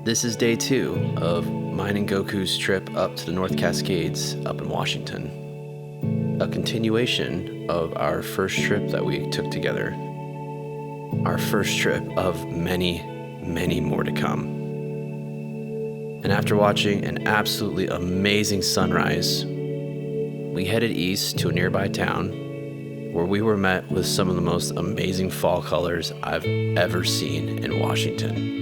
This is day 2 of mine and Goku's trip up to the North Cascades up in Washington. A continuation of our first trip that we took together. Our first trip of many, many more to come. And after watching an absolutely amazing sunrise, we headed east to a nearby town where we were met with some of the most amazing fall colors I've ever seen in Washington.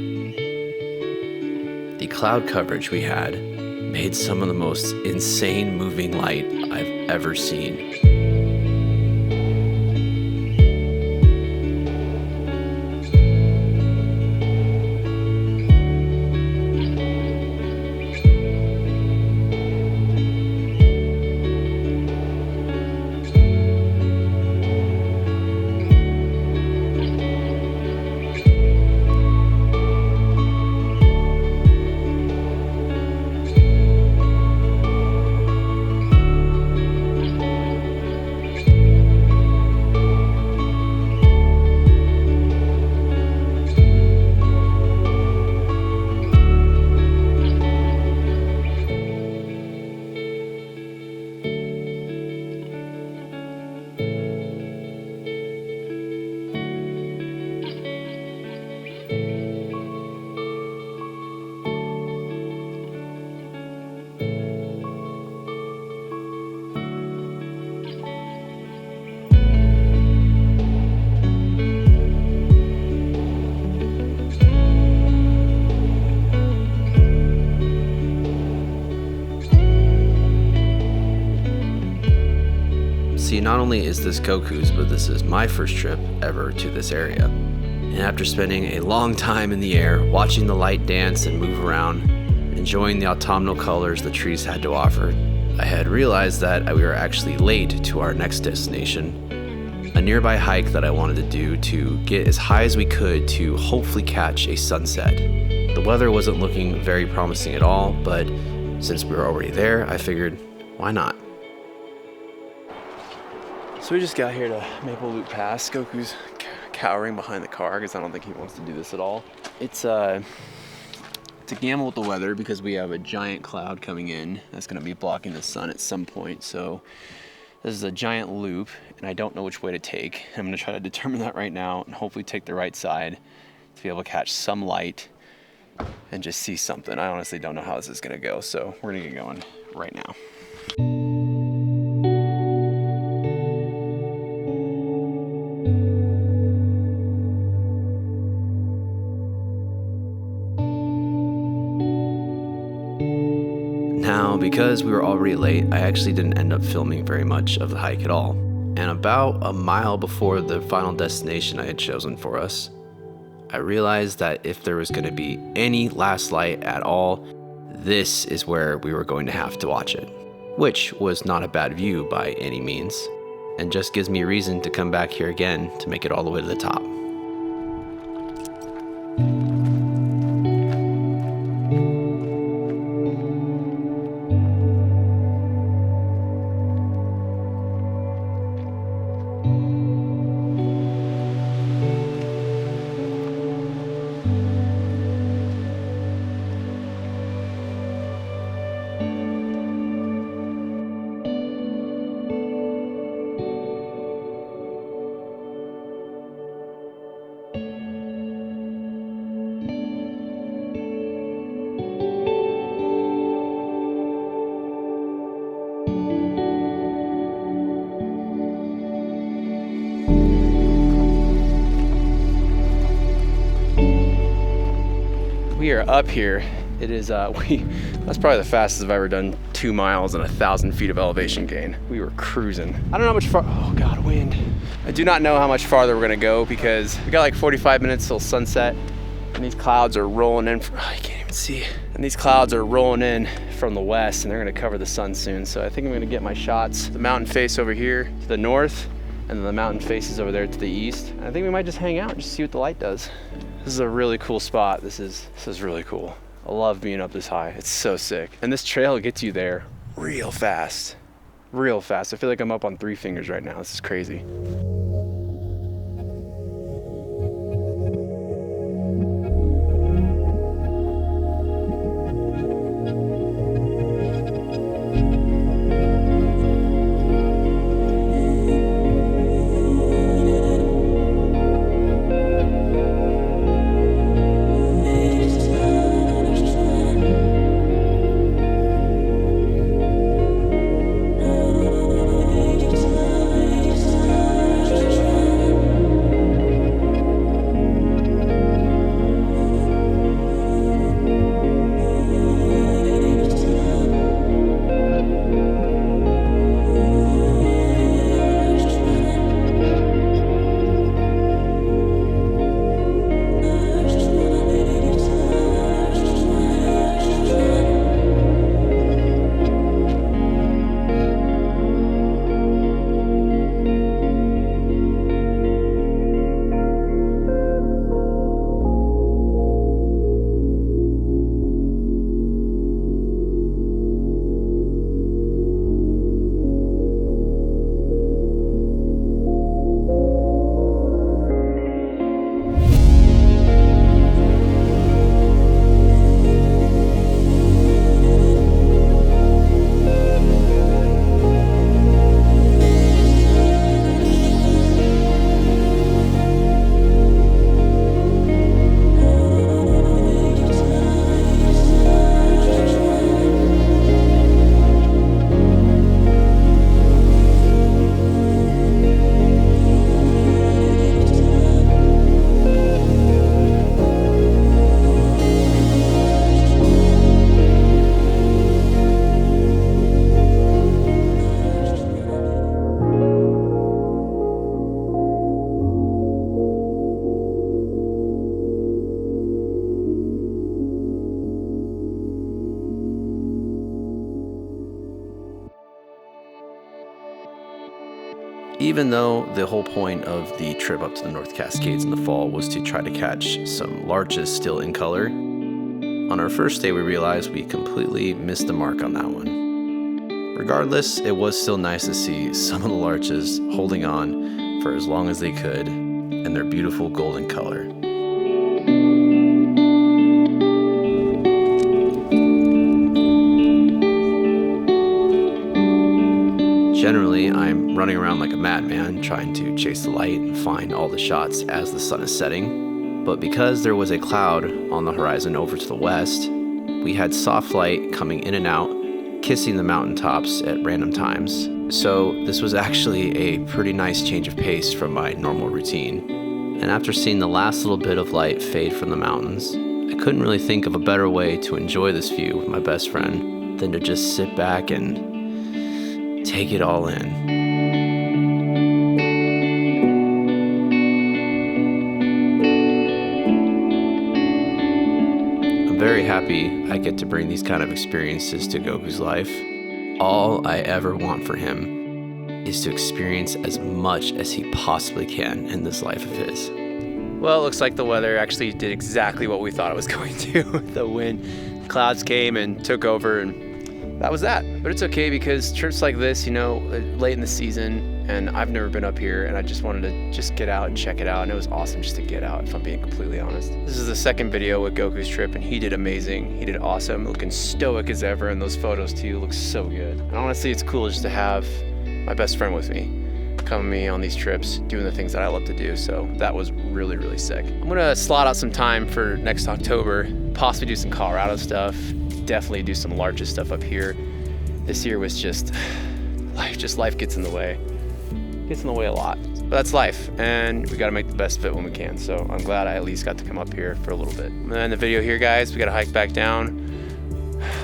The cloud coverage we had made some of the most insane moving light I've ever seen. See, not only is this Goku's, but this is my first trip ever to this area. And after spending a long time in the air, watching the light dance and move around, enjoying the autumnal colors the trees had to offer, I had realized that we were actually late to our next destination, a nearby hike that I wanted to do to get as high as we could to hopefully catch a sunset. The weather wasn't looking very promising at all, but since we were already there, I figured, why not? So we just got here to Maple Loop Pass. Goku's cowering behind the car because I don't think he wants to do this at all. It's a gamble with the weather because we have a giant cloud coming in that's going to be blocking the sun at some point. So this is a giant loop and I don't know which way to take. I'm going to try to determine that right now and hopefully take the right side to be able to catch some light and just see something. I honestly don't know how this is going to go, so we're going to get going right now. Now, because we were already late, I actually didn't end up filming very much of the hike at all. And about a mile before the final destination I had chosen for us, I realized that if there was going to be any last light at all, this is where we were going to have to watch it. Which was not a bad view by any means, and just gives me a reason to come back here again to make it all the way to the top. We are up here. It is, that's probably the fastest I've ever done 2 miles and 1,000 feet of elevation gain. We were cruising. I don't know how much oh God, wind. I do not know how much farther we're gonna go because we got like 45 minutes till sunset and these clouds are rolling in, you can't even see. And these clouds are rolling in from the west and they're gonna cover the sun soon. So I think I'm gonna get my shots. The mountain face over here to the north and then the mountain faces over there to the east. And I think we might just hang out and just see what the light does. This is a really cool spot. This is really cool. I love being up this high. It's so sick. And this trail gets you there real fast. Real fast. I feel like I'm up on 3 fingers right now. This is crazy. Even though the whole point of the trip up to the North Cascades in the fall was to try to catch some larches still in color, on our first day we realized we completely missed the mark on that one. Regardless, it was still nice to see some of the larches holding on for as long as they could in their beautiful golden color. Generally, I'm running around like a madman trying to chase the light and find all the shots as the sun is setting. But because there was a cloud on the horizon over to the west, we had soft light coming in and out, kissing the mountaintops at random times. So this was actually a pretty nice change of pace from my normal routine. And after seeing the last little bit of light fade from the mountains, I couldn't really think of a better way to enjoy this view with my best friend than to just sit back and take it all in. I'm very happy I get to bring these kind of experiences to Goku's life. All I ever want for him is to experience as much as he possibly can in this life of his. Well, it looks like the weather actually did exactly what we thought it was going to. The wind, clouds came and took over, and that was that. But it's okay because trips like this, you know, late in the season, and I've never been up here, and I just wanted to just get out and check it out, and it was awesome just to get out, if I'm being completely honest. This is the second video with Goku's trip, and he did amazing. He did awesome, looking stoic as ever, and those photos too look so good. And honestly, it's cool just to have my best friend with me, coming with me on these trips, doing the things that I love to do, so that was really, really sick. I'm gonna slot out some time for next October, possibly do some Colorado stuff, definitely do some larger stuff up here. This year was just life gets in the way. Gets in the way a lot. But that's life, and we gotta make the best of it when we can. So I'm glad I at least got to come up here for a little bit. And then the video here, guys, we gotta hike back down.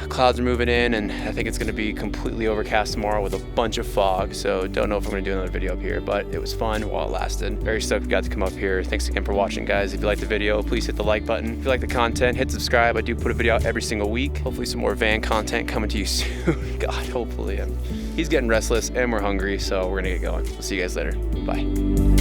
Clouds are moving in, and I think it's gonna be completely overcast tomorrow with a bunch of fog. So don't know if I'm gonna do another video up here, but it was fun while it lasted. Very stoked we got to come up here. Thanks again for watching, guys. If you liked the video, please hit the like button. If you like the content, hit subscribe. I do put a video out every single week. Hopefully some more van content coming to you soon. God, hopefully. He's getting restless and we're hungry, so we're gonna get going. We'll see you guys later. Bye.